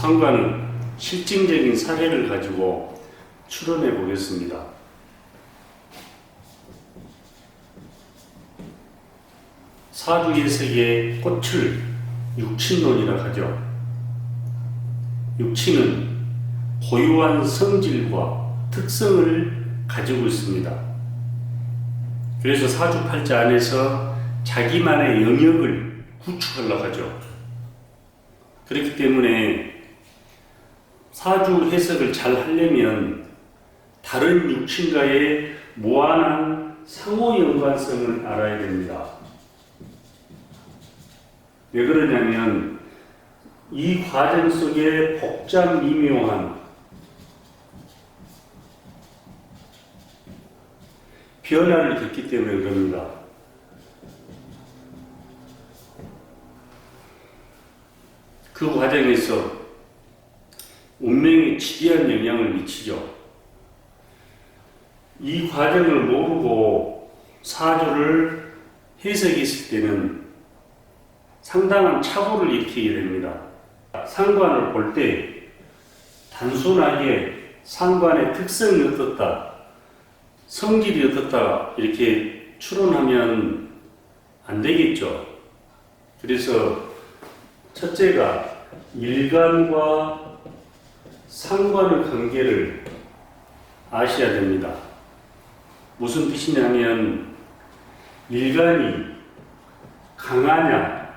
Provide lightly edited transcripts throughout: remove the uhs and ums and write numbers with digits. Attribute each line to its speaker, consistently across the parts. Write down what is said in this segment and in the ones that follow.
Speaker 1: 상관은 실증적인 사례를 가지고 추론해 보겠습니다. 사주예석의 꽃을 육친론이라 하죠. 육친은 고유한 성질과 특성을 가지고 있습니다. 그래서 사주팔자 안에서 자기만의 영역을 구축하려고 하죠. 그렇기 때문에 사주 해석을 잘 하려면 다른 육친과의 무한한 상호 연관성을 알아야 됩니다. 왜 그러냐면 이 과정 속에 복잡 미묘한 변화를 겪기 때문에 그럽니다. 그 과정에서 운명에 지대한 영향을 미치죠. 이 과정을 모르고 사주를 해석했을 때는 상당한 착오를 일으키게 됩니다. 상관을 볼 때 단순하게 상관의 특성이 어떻다, 성질이 어떻다 이렇게 추론하면 안 되겠죠. 그래서 첫째가 일간과 상관의 관계를 아셔야 됩니다. 무슨 뜻이냐면 일간이 강하냐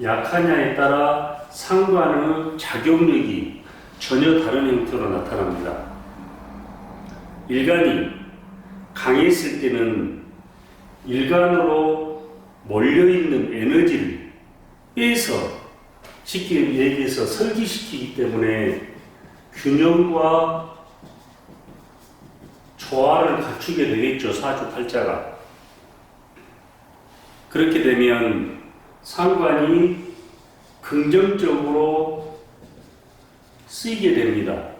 Speaker 1: 약하냐에 따라 상관의 작용력이 전혀 다른 형태로 나타납니다. 일간이 강했을 때는 일간으로 몰려있는 에너지를 빼서 쉽게 얘기해서 설기시키기 때문에 균형과 조화를 갖추게 되겠죠. 사주팔자가. 그렇게 되면 상관이 긍정적으로 쓰이게 됩니다.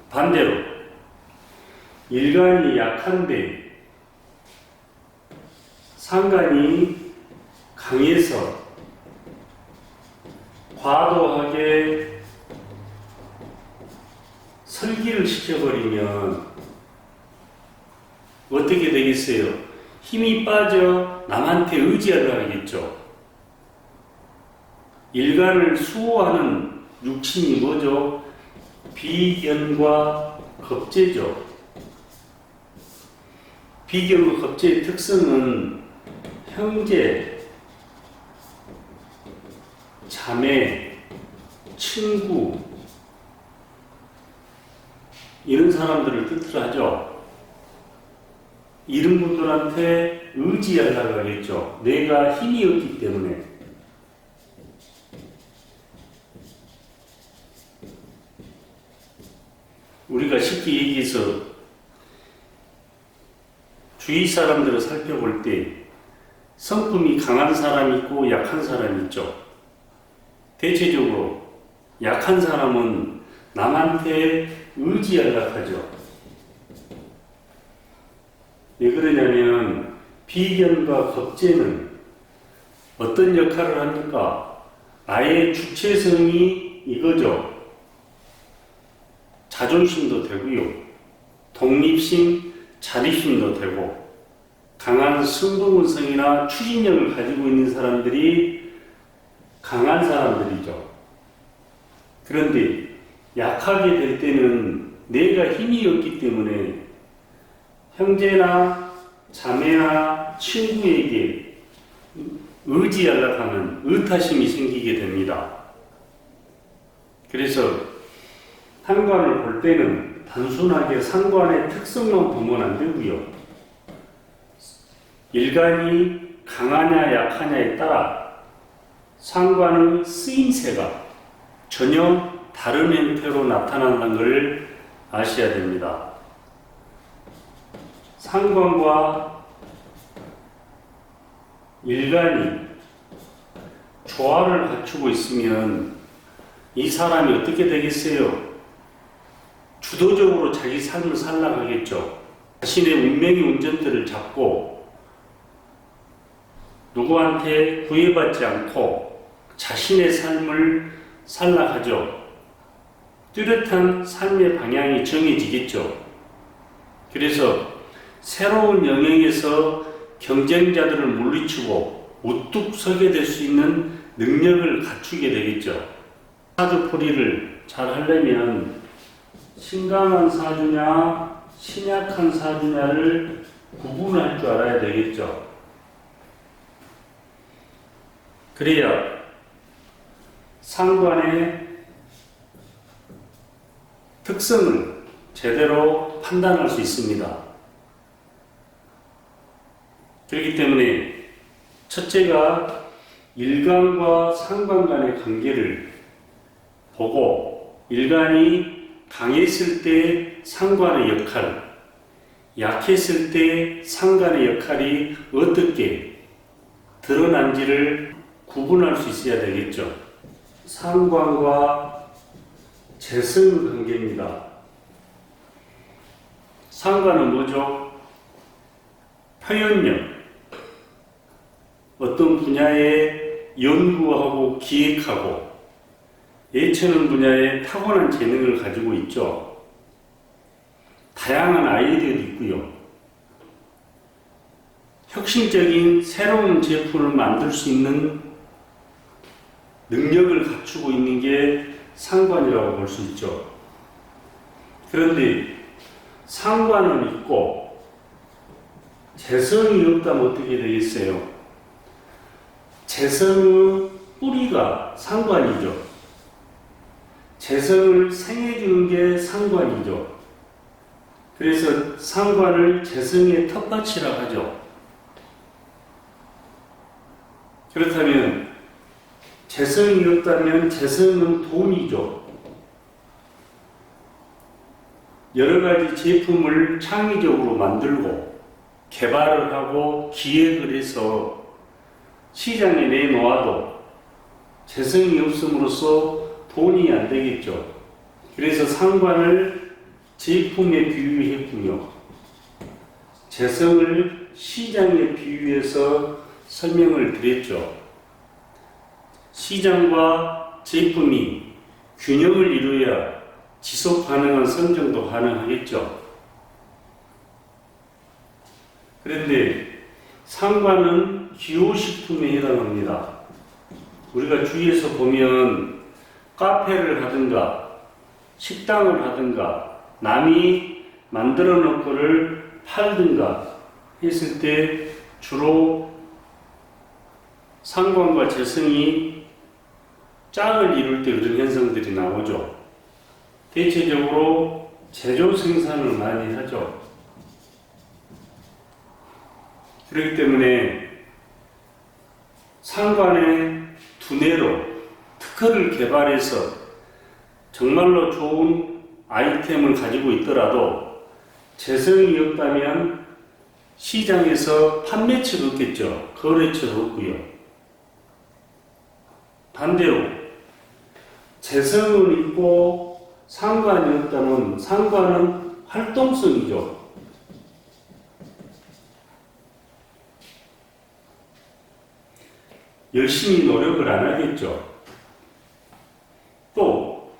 Speaker 1: 반대로 일간이 약한데 상관이 강해서 과도하게 설기를 시켜버리면 어떻게 되겠어요? 힘이 빠져 남한테 의지하려 하겠죠. 일간을 수호하는 육친이 뭐죠? 비견과 겁재죠. 비견과 겁재의 특성은 형제, 자매, 친구 이런 사람들을 뜻을 하죠. 이런 분들한테 의지하려고 하겠죠. 내가 힘이 없기 때문에. 우리가 쉽게 얘기해서 주위 사람들을 살펴볼 때 성품이 강한 사람이 있고 약한 사람이 있죠. 대체적으로 약한 사람은 남한테 의지하려고 하죠. 왜 그러냐면 비견과 겁재는 어떤 역할을 합니까? 나의 주체성이 이거죠. 자존심도 되고요. 독립심, 자립심도 되고 강한 승부근성이나 추진력을 가지고 있는 사람들이 강한 사람들이죠. 그런데 약하게 될 때는 내가 힘이 없기 때문에 형제나 자매나 친구에게 의지하려고 하는 의타심이 생기게 됩니다. 그래서 상관을 볼 때는 단순하게 상관의 특성만 보면 안 되고요. 일간이 강하냐 약하냐에 따라 상관의 쓰임새가 전혀 다른 형태로 나타난다는 것을 아셔야 됩니다. 상관과 일간이 조화를 갖추고 있으면 이 사람이 어떻게 되겠어요? 주도적으로 자기 삶을 살아가겠죠. 자신의 운명의 운전대를 잡고 누구한테 구애받지 않고 자신의 삶을 산락하죠. 뚜렷한 삶의 방향이 정해지겠죠. 그래서 새로운 영역에서 경쟁자들을 물리치고 우뚝 서게 될 수 있는 능력을 갖추게 되겠죠. 사주풀이를 잘 하려면 신강한 사주냐 신약한 사주냐를 구분할 줄 알아야 되겠죠. 그래야 상관의 특성을 제대로 판단할 수 있습니다. 그렇기 때문에 첫째가 일간과 상관 간의 관계를 보고 일간이 강했을 때 상관의 역할, 약했을 때 상관의 역할이 어떻게 드러난지를 구분할 수 있어야 되겠죠. 상관과 재성 관계입니다. 상관은 뭐죠? 표현력, 어떤 분야에 연구하고 기획하고 예체능 분야에 타고난 재능을 가지고 있죠. 다양한 아이디어도 있고요. 혁신적인 새로운 제품을 만들 수 있는 능력을 갖추고 있는 게 상관이라고 볼 수 있죠. 그런데 상관은 있고 재성이 없다면 어떻게 되겠어요? 재성의 뿌리가 상관이죠. 재성을 생해주는 게 상관이죠. 그래서 상관을 재성의 텃밭이라고 하죠. 그렇다면 재성이 없다면 재성은 돈이죠. 여러 가지 제품을 창의적으로 만들고 개발을 하고 기획을 해서 시장에 내놓아도 재성이 없음으로써 돈이 안 되겠죠. 그래서 상관을 제품에 비유했고요. 재성을 시장에 비유해서 설명을 드렸죠. 시장과 제품이 균형을 이루어야 지속 가능한 성장도 가능하겠죠. 그런데 상관은 기호식품에 해당합니다. 우리가 주위에서 보면 카페를 하든가 식당을 하든가 남이 만들어 놓은 거를 팔든가 했을 때 주로 상관과 재성이 짝을 이룰 때 그런 현상들이 나오죠. 대체적으로 제조 생산을 많이 하죠. 그렇기 때문에 상관의 두뇌로 특허를 개발해서 정말로 좋은 아이템을 가지고 있더라도 재성이 없다면 시장에서 판매처가 없겠죠. 거래처도 없고요. 반대로 재성은 있고 상관이 없다면 상관은 활동성이죠. 열심히 노력을 안 하겠죠. 또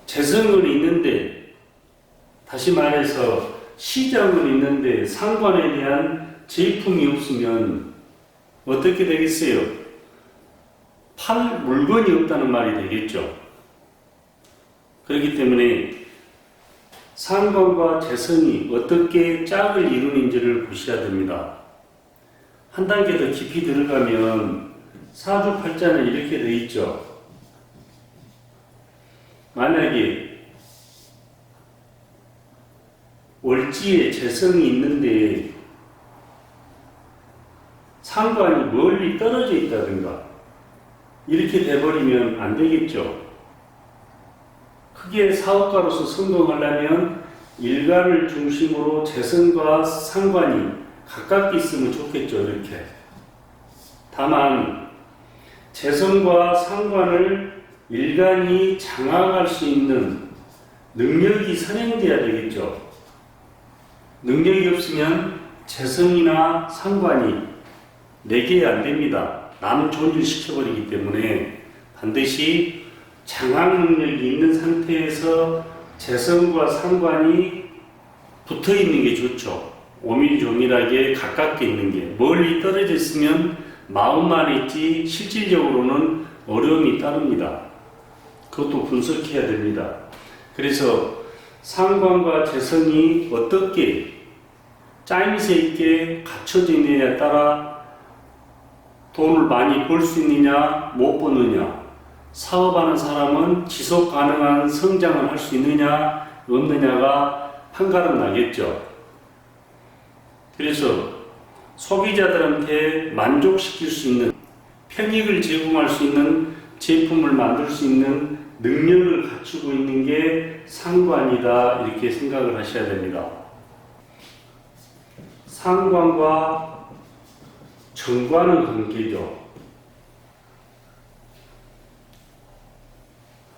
Speaker 1: 재성은 있는데 다시 말해서 시장은 있는데 상관에 대한 제품이 없으면 어떻게 되겠어요? 팔 물건이 없다는 말이 되겠죠. 그렇기 때문에 상관과 재성이 어떻게 짝을 이루는지를 보셔야 됩니다. 한 단계 더 깊이 들어가면 사주팔자는 이렇게 되어 있죠. 만약에 월지에 재성이 있는데 상관이 멀리 떨어져 있다든가 이렇게 돼버리면 안 되겠죠. 크게 사업가로서 성공하려면 일간을 중심으로 재성과 상관이 가깝게 있으면 좋겠죠. 이렇게. 다만 재성과 상관을 일간이 장악할 수 있는 능력이 선행돼야 되겠죠. 능력이 없으면 재성이나 상관이 내게 안 됩니다. 남을 존중시켜버리기 때문에 반드시 장악 능력이 있는 상태에서 재성과 상관이 붙어 있는 게 좋죠. 오밀조밀하게 가깝게 있는 게, 멀리 떨어져 있으면 마음만 있지 실질적으로는 어려움이 따릅니다. 그것도 분석해야 됩니다. 그래서 상관과 재성이 어떻게 짜임새 있게 갖춰져 있느냐에 따라 돈을 많이 벌 수 있느냐 못 버느냐, 사업하는 사람은 지속 가능한 성장을 할 수 있느냐 없느냐가 판가름 나겠죠. 그래서 소비자들한테 만족시킬 수 있는, 편익을 제공할 수 있는 제품을 만들 수 있는 능력을 갖추고 있는 게 상관이다, 이렇게 생각을 하셔야 됩니다. 상관과 정관의 관계죠.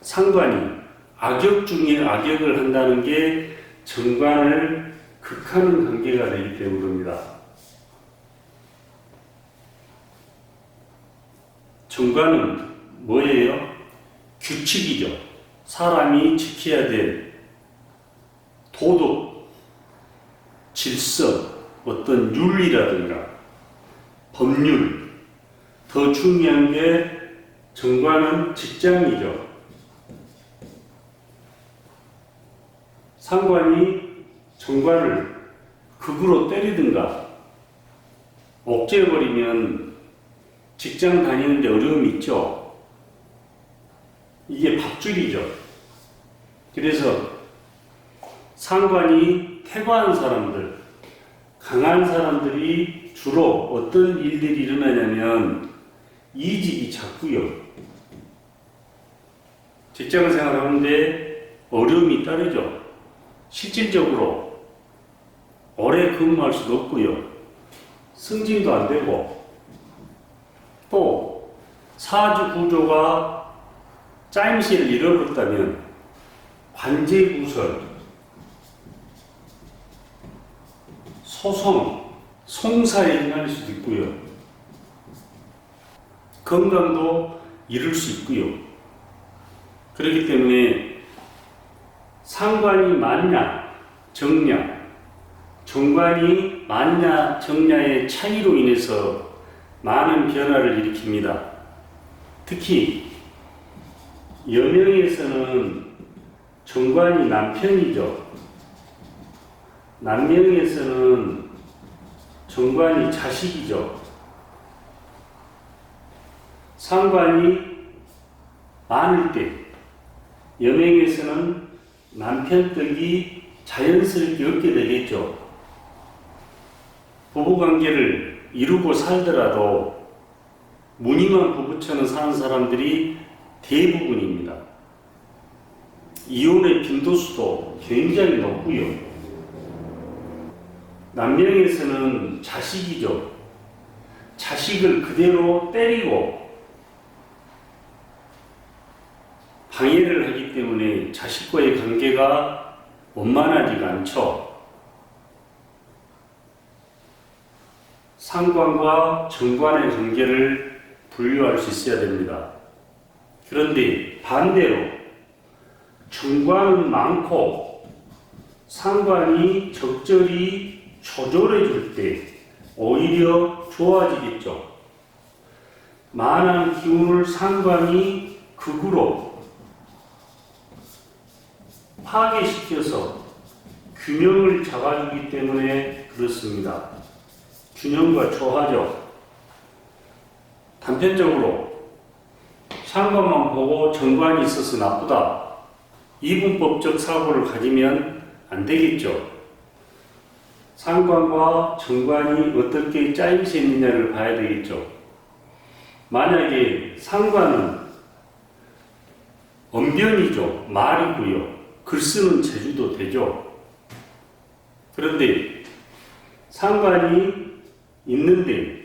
Speaker 1: 상관이 악역 중에 악역을 한다는 게 정관을 극하는 관계가 되기 때문입니다. 정관은 뭐예요? 규칙이죠. 사람이 지켜야 될 도덕, 질서, 어떤 윤리라든가 법률, 더 중요한 게 정관은 직장이죠. 상관이 정관을 극으로 때리든가 억제해버리면 직장 다니는데 어려움이 있죠. 이게 밥줄이죠. 그래서 상관이 태과한 사람들, 강한 사람들이 주로 어떤 일들이 일어나냐면 이직이 잦고요. 직장생활 하는데 어려움이 따르죠. 실질적으로 오래 근무할 수도 없고요. 승진도 안 되고, 또 사주 구조가 짜임새를 잃어버렸다면 관제구설, 소송, 송사에 행할 수도 있고요. 건강도 잃을 수 있고요. 그렇기 때문에 상관이 만냐, 정냐, 정관이 만냐, 정냐의 차이로 인해서 많은 변화를 일으킵니다. 특히 여명에서는 정관이 남편이죠. 남명에서는 정관이 자식이죠. 상관이 많을 때 여명에서는 남편 덕이 자연스럽게 얻게 되겠죠. 부부관계를 이루고 살더라도 무늬만 부부처럼 사는 사람들이 대부분입니다. 이혼의 빈도수도 굉장히 높고요. 남명에서는 자식이죠. 자식을 그대로 때리고 방해를 하기 때문에 자식과의 관계가 원만하지가 않죠. 상관과 정관의 관계를 분류할 수 있어야 됩니다. 그런데 반대로 정관은 많고 상관이 적절히 조절해 줄 때 오히려 좋아지겠죠. 만한 기운을 상관이 극으로 파괴시켜서 균형을 잡아주기 때문에 그렇습니다. 균형과 조화죠. 단편적으로 상관만 보고 정관이 있어서 나쁘다, 이분법적 사고를 가지면 안 되겠죠. 상관과 정관이 어떻게 짜임새 있느냐를 봐야 되겠죠. 만약에 상관은 언변이죠. 말이고요. 글 쓰는 재주도 되죠. 그런데 상관이 있는데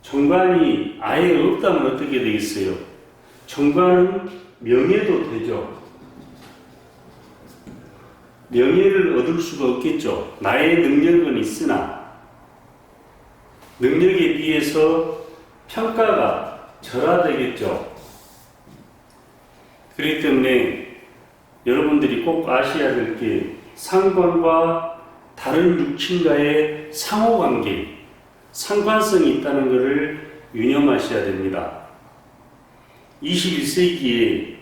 Speaker 1: 정관이 아예 없다면 어떻게 되겠어요? 정관은 명예도 되죠. 명예를 얻을 수가 없겠죠. 나의 능력은 있으나 능력에 비해서 평가가 절하되겠죠. 그렇기 때문에 여러분들이 꼭 아셔야 될 게 상관과 다른 육친과의 상호관계, 상관성이 있다는 것을 유념하셔야 됩니다. 21세기에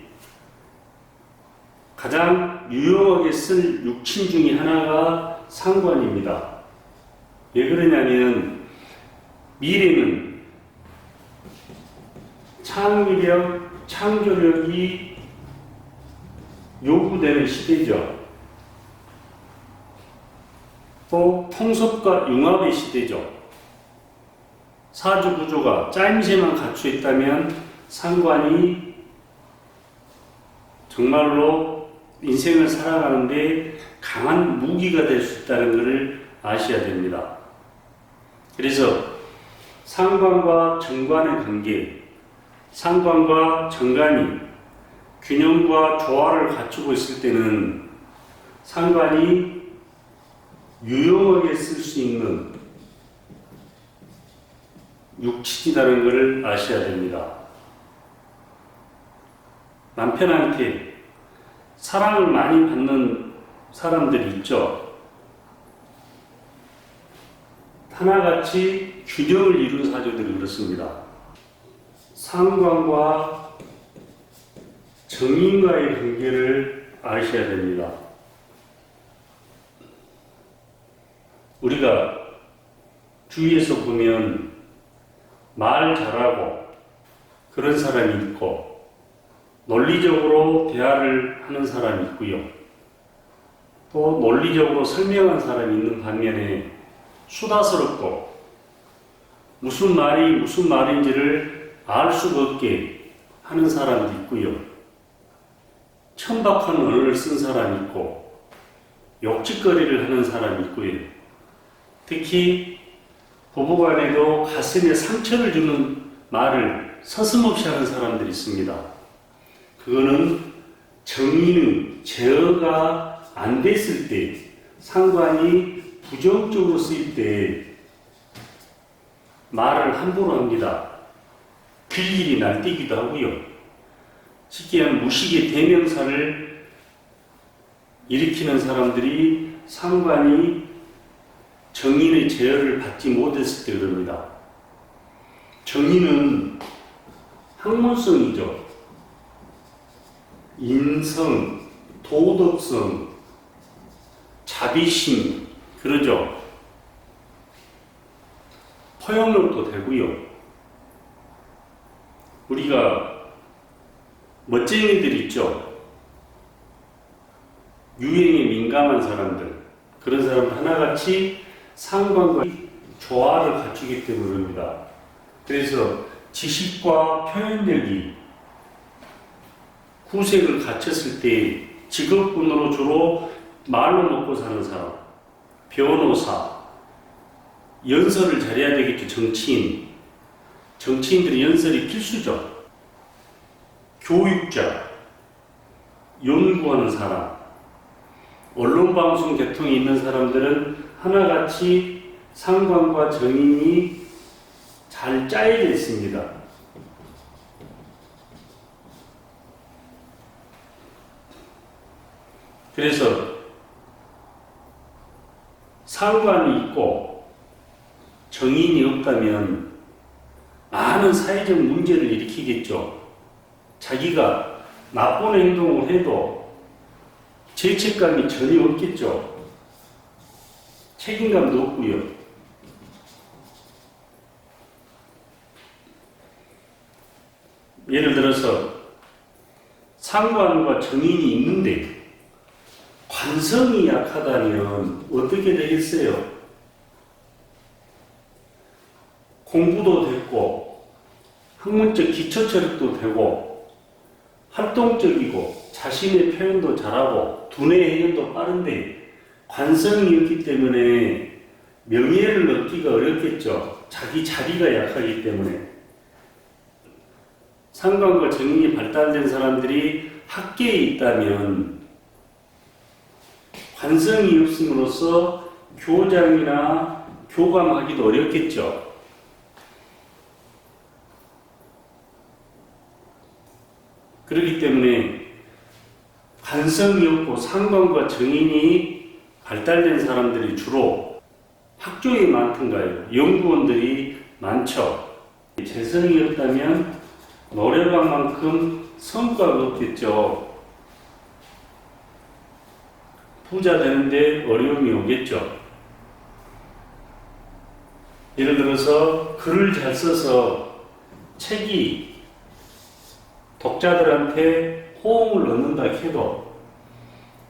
Speaker 1: 가장 유용하게 쓸 육친 중에 하나가 상관입니다. 왜 그러냐면 미래는 창의력, 창조력이 요구되는 시대죠. 또 통섭과 융합의 시대죠. 사주 구조가 짜임새만 갖추어 있다면 상관이 정말로 인생을 살아가는데 강한 무기가 될 수 있다는 것을 아셔야 됩니다. 그래서 상관과 정관의 관계, 상관과 정관이 균형과 조화를 갖추고 있을 때는 상관이 유용하게 쓸 수 있는 육친이라는 것을 아셔야 됩니다. 남편한테 사랑을 많이 받는 사람들이 있죠. 하나같이 균형을 이룬 사주들이 그렇습니다. 상관과 정인과의 관계를 아셔야 됩니다. 우리가 주위에서 보면 말 잘하고 그런 사람이 있고 논리적으로 대화를 하는 사람이 있고요. 또 논리적으로 설명한 사람이 있는 반면에 수다스럽고 무슨 말이 무슨 말인지를 알 수가 없게 하는 사람도 있고요. 천박한 언어를 쓴 사람이 있고 욕짓거리를 하는 사람이 있고요. 특히 부부간에도 가슴에 상처를 주는 말을 서슴없이 하는 사람들이 있습니다. 그거는 정의는 제어가 안 됐을 때, 상관이 부정적으로 쓰일 때 말을 함부로 합니다. 길길이 날뛰기도 하고요. 쉽게 하면 무식의 대명사를 일으키는 사람들이 상관이 정인의 제어를 받지 못했을 때 그럽니다. 정인은 학문성이죠. 인성, 도덕성, 자비심, 그러죠. 포용력도 되고요. 우리가 멋쟁이들 있죠. 유행에 민감한 사람들, 그런 사람들 하나같이 상관과 조화를 갖추기 때문입니다. 그래서 지식과 표현력이 구색을 갖췄을 때 직업군으로 주로 말로 먹고 사는 사람, 변호사, 연설을 잘해야 되겠죠. 정치인들이 연설이 필수죠. 교육자, 연구하는 사람, 언론방송 계통에 있는 사람들은 하나같이 상관과 정인이 잘 짜여져 있습니다. 그래서 상관이 있고 정인이 없다면 많은 사회적 문제를 일으키겠죠. 자기가 나쁜 행동을 해도 죄책감이 전혀 없겠죠. 책임감도 없고요. 예를 들어서 상관과 정인이 있는데 관성이 약하다면 어떻게 되겠어요? 공부도 됐고 학문적 기초체력도 되고 활동적이고 자신의 표현도 잘하고 두뇌 회전도 빠른데 관성이 없기 때문에 명예를 얻기가 어렵겠죠. 자기 자리가 약하기 때문에. 상관과 정인이 발달된 사람들이 학계에 있다면 관성이 없음으로써 교장이나 교감하기도 어렵겠죠. 그렇기 때문에 관성이 없고 상관과 정인이 발달된 사람들이 주로 학교에 많던가요? 연구원들이 많죠. 재성이 없다면 노래방만큼 성과가 없겠죠. 부자 되는데 어려움이 오겠죠. 예를 들어서 글을 잘 써서 책이 독자들한테 호응을 얻는다 해도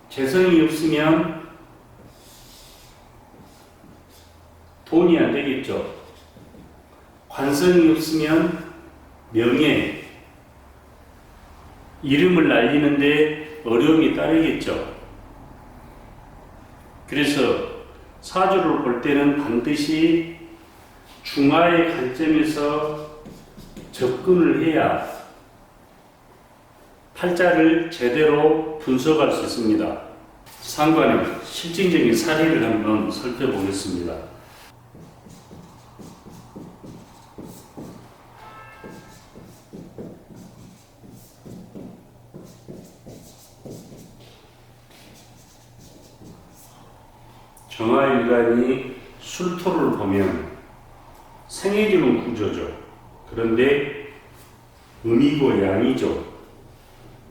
Speaker 1: 재성이 없으면 돈이 안 되겠죠. 관성이 없으면 명예, 이름을 날리는데 어려움이 따르겠죠. 그래서 사주를 볼 때는 반드시 중화의 관점에서 접근을 해야 팔자를 제대로 분석할 수 있습니다. 상관의 실증적인 사례를 한번 살펴보겠습니다. 정화일간이 술토를 보면 생해주는 구조죠. 그런데 음이고 양이죠.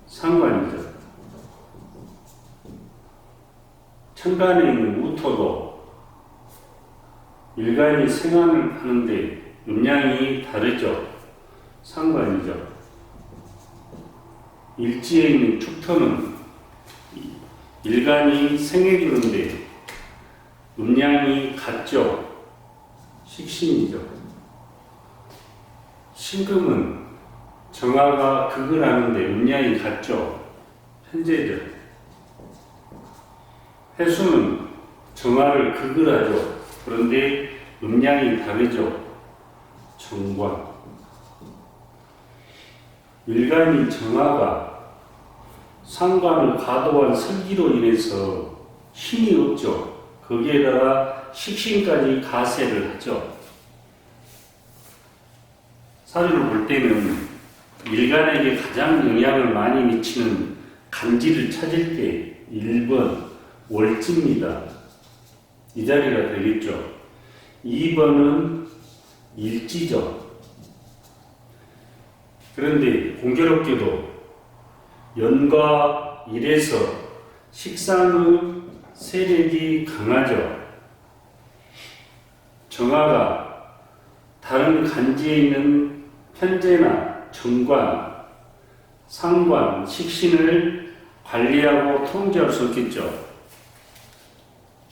Speaker 1: 상관이죠. 천간에 있는 우토도 일간이 생환을 하는데 음양이 다르죠. 상관이죠. 일지에 있는 축토는 일간이 생해주는데 음양이 같죠. 식신이죠. 신금은 정화가 극을 하는데 음양이 같죠. 현재죠. 해수는 정화를 극을 하죠. 그런데 음양이 다르죠. 정관. 일간이 정화가 상관을 과도한 설기로 인해서 힘이 없죠. 거기에다가 식신까지 가세를 하죠. 사주를 볼 때는 일간에게 가장 영향을 많이 미치는 간지를 찾을 때 1번 월지입니다. 이 자리가 되겠죠. 2번은 일지죠. 그런데 공교롭게도 연과 일에서 식상의 세력이 강하죠. 정화가 다른 간지에 있는 편제나 정관, 상관, 식신을 관리하고 통제할 수 없겠죠.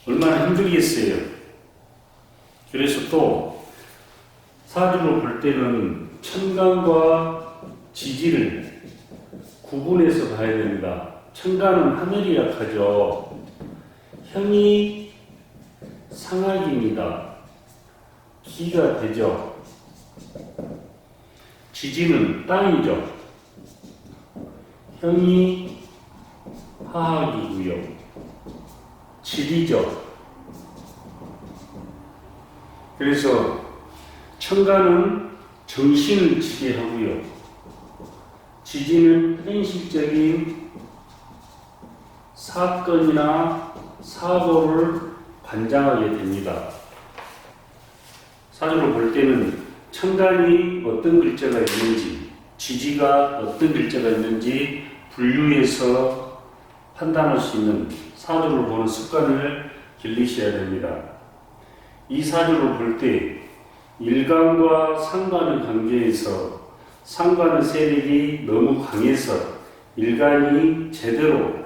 Speaker 1: 얼마나 힘들겠어요. 그래서 또 사주를 볼 때는 천간과 지지를 구분해서 봐야 됩니다. 천간은 하늘이 약하죠. 형이 상학입니다. 기가 되죠. 지지는 땅이죠. 형이 화학이고요. 질이죠. 그래서 천간은 정신을 지배하고요. 지지는 현실적인 사건이나 사고를 관장하게 됩니다. 사주를 볼 때는 천간이 어떤 글자가 있는지, 지지가 어떤 글자가 있는지 분류해서 판단할 수 있는 사주를 보는 습관을 길리셔야 됩니다. 이 사주를 볼 때 일간과 상관의 관계에서 상관의 세력이 너무 강해서 일간이 제대로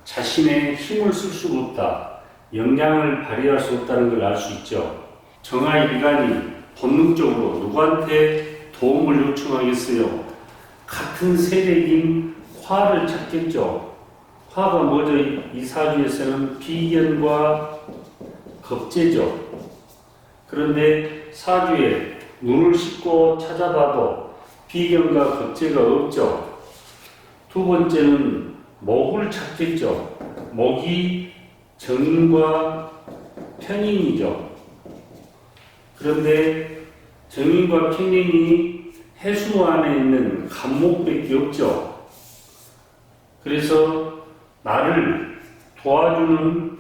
Speaker 1: 자신의 힘을 쓸 수가 없다. 역량을 발휘할 수 없다는 걸 알 수 있죠. 정화일간이 본능적으로 누구한테 도움을 요청하겠어요? 같은 세력인 화를 찾겠죠. 화가 뭐죠? 이 사주에서는 비견과 겁재죠. 그런데 사주에 눈을 씻고 찾아봐도 비견과 겁재가 없죠. 두 번째는 목을 찾겠죠. 목이 정인과 편인이죠. 그런데 정인과 편인이 해수 안에 있는 간목밖에 없죠. 그래서 나를 도와주는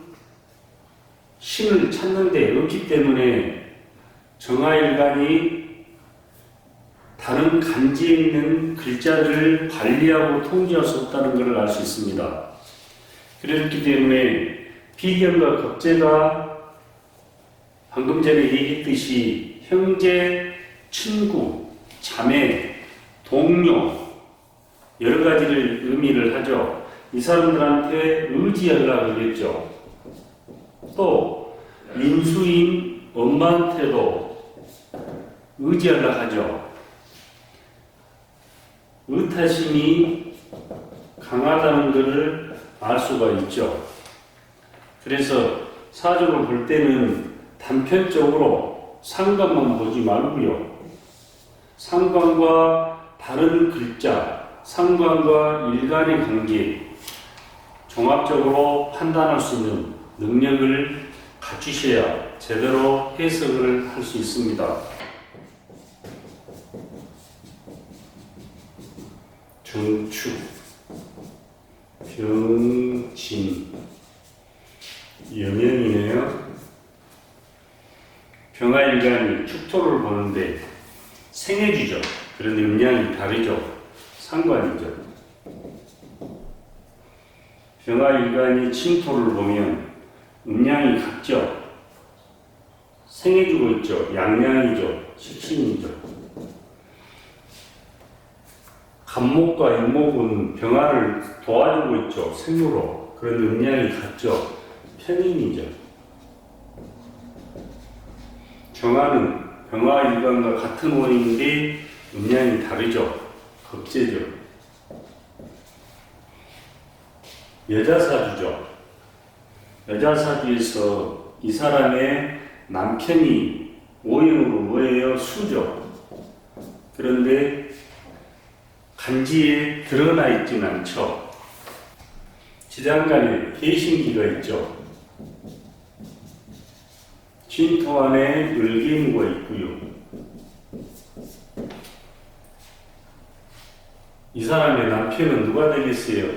Speaker 1: 신을 찾는데 없기 때문에 정화일간이 다른 간지에 있는 글자를 관리하고 통제할 수 없다는 것을 알 수 있습니다. 그렇기 때문에 비견과 겁재가 방금 전에 얘기했듯이 형제, 친구, 자매, 동료 여러 가지를 의미를 하죠. 이 사람들한테 의지하려고 그랬죠. 또 인수인 엄마한테도 의지하려고 하죠. 의타심이 강하다는 것을 알 수가 있죠. 그래서 사주를 볼 때는 단편적으로 상관만 보지 말고요. 상관과 다른 글자, 상관과 일간의 관계, 종합적으로 판단할 수 있는 능력을 갖추셔야 제대로 해석을 할 수 있습니다. 정축, 병진, 영영이네요. 병화일간이 축토를 보는데 생해주죠. 그런데 음양이 다르죠. 상관이죠. 병화일간이 침토를 보면 음양이 같죠. 생해주고 있죠. 양양이죠. 식신이죠. 간목과 인목은 병화를 도와주고 있죠. 생으로. 그런데 음양이 같죠. 편인이죠. 정화는 병화일간과 같은 원인인데 음양이 다르죠. 겁재죠. 여자사주죠. 여자사주에서 이 사람의 남편이 오행으로 뭐예요? 수죠. 그런데 간지에 드러나 있지는 않죠. 지장간에 개신기가 있죠. 진토 안에 을개무가 있고요. 이 사람의 남편은 누가 되겠어요?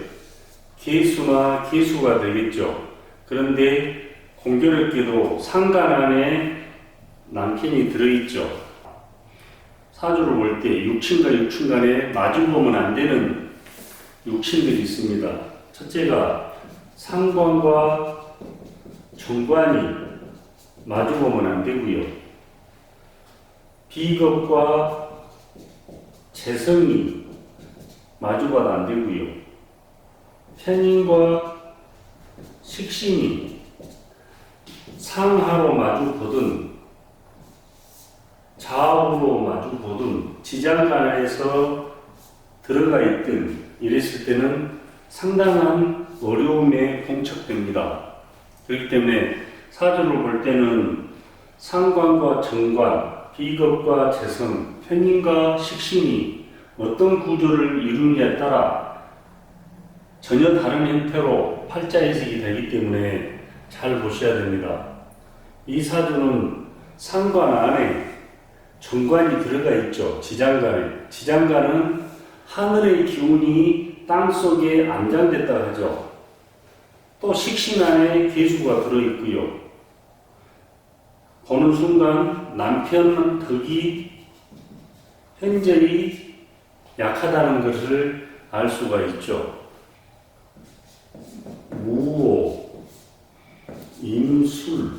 Speaker 1: 개수나 개수가 되겠죠. 그런데 공교롭게도 상간 안에 남편이 들어있죠. 사주를 볼 때 육친과 육친 간에 마주보면 안 되는 육친들이 있습니다. 첫째가 상관과 정관이 마주보면 안 되고요. 비겁과 재성이 마주봐도 안 되고요. 편인과 식신이 상하로 마주보든 좌우로 마주보든 지장간에서 들어가 있든 이랬을 때는 상당한 어려움에 봉착됩니다. 그렇기 때문에 사주를 볼 때는 상관과 정관, 비겁과 재성, 편인과 식신이 어떤 구조를 이루느냐에 따라 전혀 다른 형태로 팔자 해석이 되기 때문에 잘 보셔야 됩니다. 이 사주는 상관 안에 정관이 들어가 있죠. 지장간에. 지장간은 하늘의 기운이 땅 속에 안장됐다 하죠. 또 식신 안에 개수가 들어있고요. 보는 순간 남편 덕이 현저히 약하다는 것을 알 수가 있죠. 무오, 임술,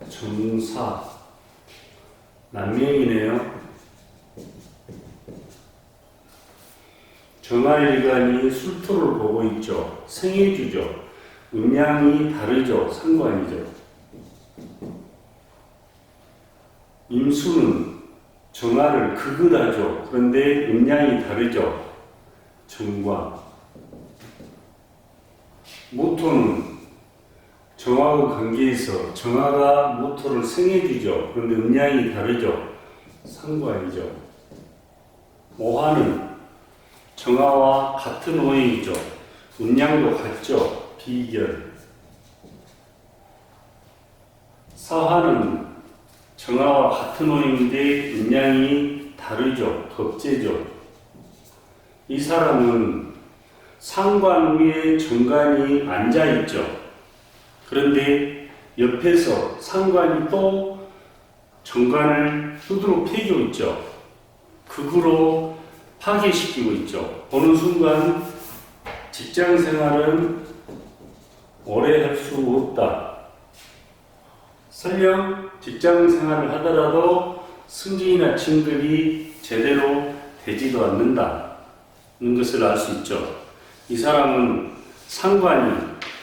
Speaker 1: 정사, 남명이네요. 정화일간이 술토를 보고 있죠. 생해주죠. 음양이 다르죠. 상관이죠. 임수는 정화를 극을하죠. 그런데 음양이 다르죠. 정관. 모토는 정화와 관계에서 정화가 모토를 생해주죠. 그런데 음양이 다르죠. 상관이죠. 오화는 정화와 같은 오행이죠. 음양도 같죠. 비견. 사화는 정화와 같은 오행인데 음양이 다르죠. 겁재죠. 이 사람은 상관 위에 정관이 앉아 있죠. 그런데 옆에서 상관이 또 정관을 두드러 패고 있죠. 극으로 파괴시키고 있죠. 보는 순간 직장 생활은 오래 할 수 없다. 설령 직장 생활을 하더라도 승진이나 진급이 제대로 되지도 않는다는 것을 알 수 있죠. 이 사람은 상관이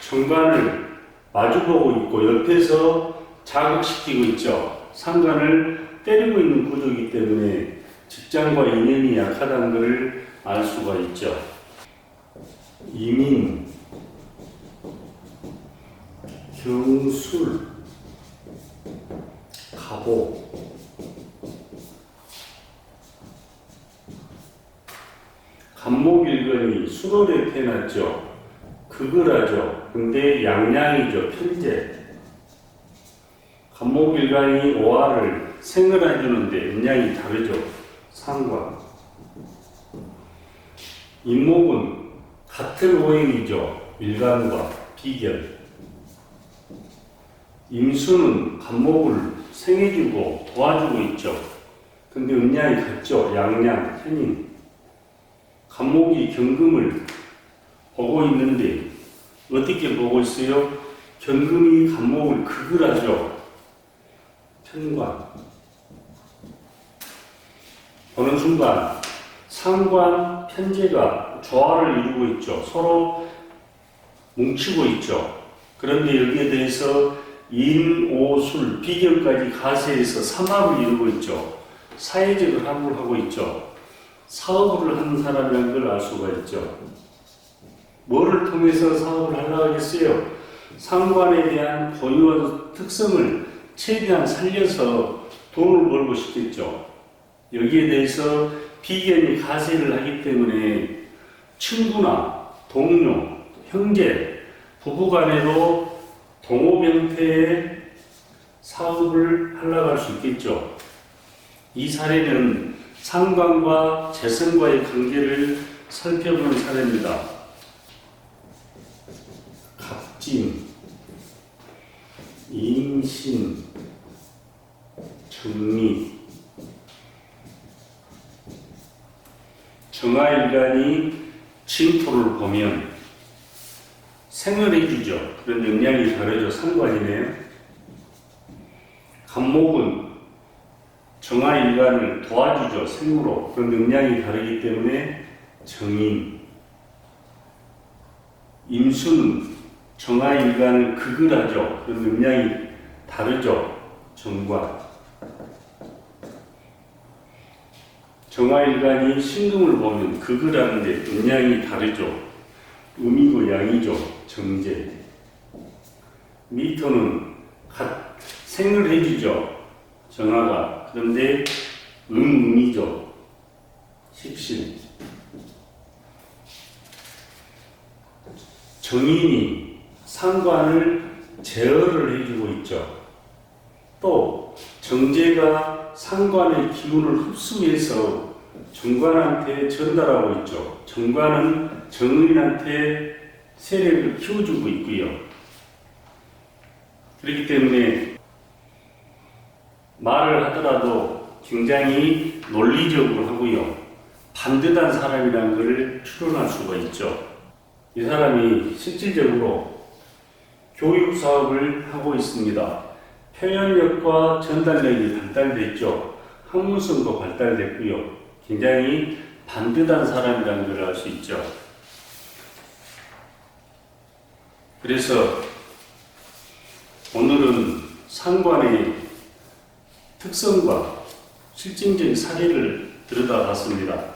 Speaker 1: 정관을 마주보고 있고 옆에서 자극시키고 있죠. 상관을 때리고 있는 구조이기 때문에 직장과 인연이 약하다는 것을 알 수가 있죠. 이민, 경술, 갑오, 간목일근이 수월에 태어났죠. 극을 하죠. 근데 양양이죠. 편재. 간목일간이 오화를 생을 해주는데 음양이 다르죠. 상관. 임목은 같은 오행이죠. 일간과 비견. 임수는 간목을 생해주고 도와주고 있죠. 근데 음양이 같죠. 양양, 편인. 간목이 경금을 보고 있는데 어떻게 보고 있어요? 경금이 간목을 극을 하죠. 편관. 보는 순간 상관, 편재가 조화를 이루고 있죠. 서로 뭉치고 있죠. 그런데 여기에 대해서 인, 오, 술, 비견까지 가세해서 삼합을 이루고 있죠. 사회적을 합을 하고 있죠. 사업을 하는 사람이라는 걸 알 수가 있죠. 뭐를 통해서 사업을 하려고 하겠어요? 상관에 대한 고유한 특성을 최대한 살려서 돈을 벌고 싶겠죠. 여기에 대해서 비견이 가세를 하기 때문에 친구나 동료, 형제, 부부간에도 동업 형태의 사업을 하려고 할 수 있겠죠. 이 사례는 상관과 재성과의 관계를 살펴보는 사례입니다. 갑진, 임신, 정리, 정화일간이 진토를 보면 생을 해주죠. 그런 영향이 다르죠. 상관이네요. 간목은 정화일간을 도와주죠. 생으로. 그런 영향이 다르기 때문에 정인. 임수는 정화일간을 극을 하죠. 그런 영향이 다르죠. 정관. 정화일간이 신금을 보면 극을 하는데 영향이 다르죠. 음이고 양이죠. 정제. 미토는 생을 해주죠. 정화가. 그런데 음이죠. 식신. 정인이 상관을 제어를 해주고 있죠. 또 정제가 상관의 기운을 흡수해서 정관한테 전달하고 있죠. 정관은 정인한테 세력을 키워주고 있고요. 그렇기 때문에 말을 하더라도 굉장히 논리적으로 하고요. 반듯한 사람이라는 것을 추론할 수가 있죠. 이 사람이 실질적으로 교육 사업을 하고 있습니다. 표현력과 전달력이 발달됐죠. 학문성도 발달됐고요. 굉장히 반듯한 사람이라는 걸 알 수 있죠. 그래서 오늘은 상관의 특성과 실증적인 사례를 들여다봤습니다.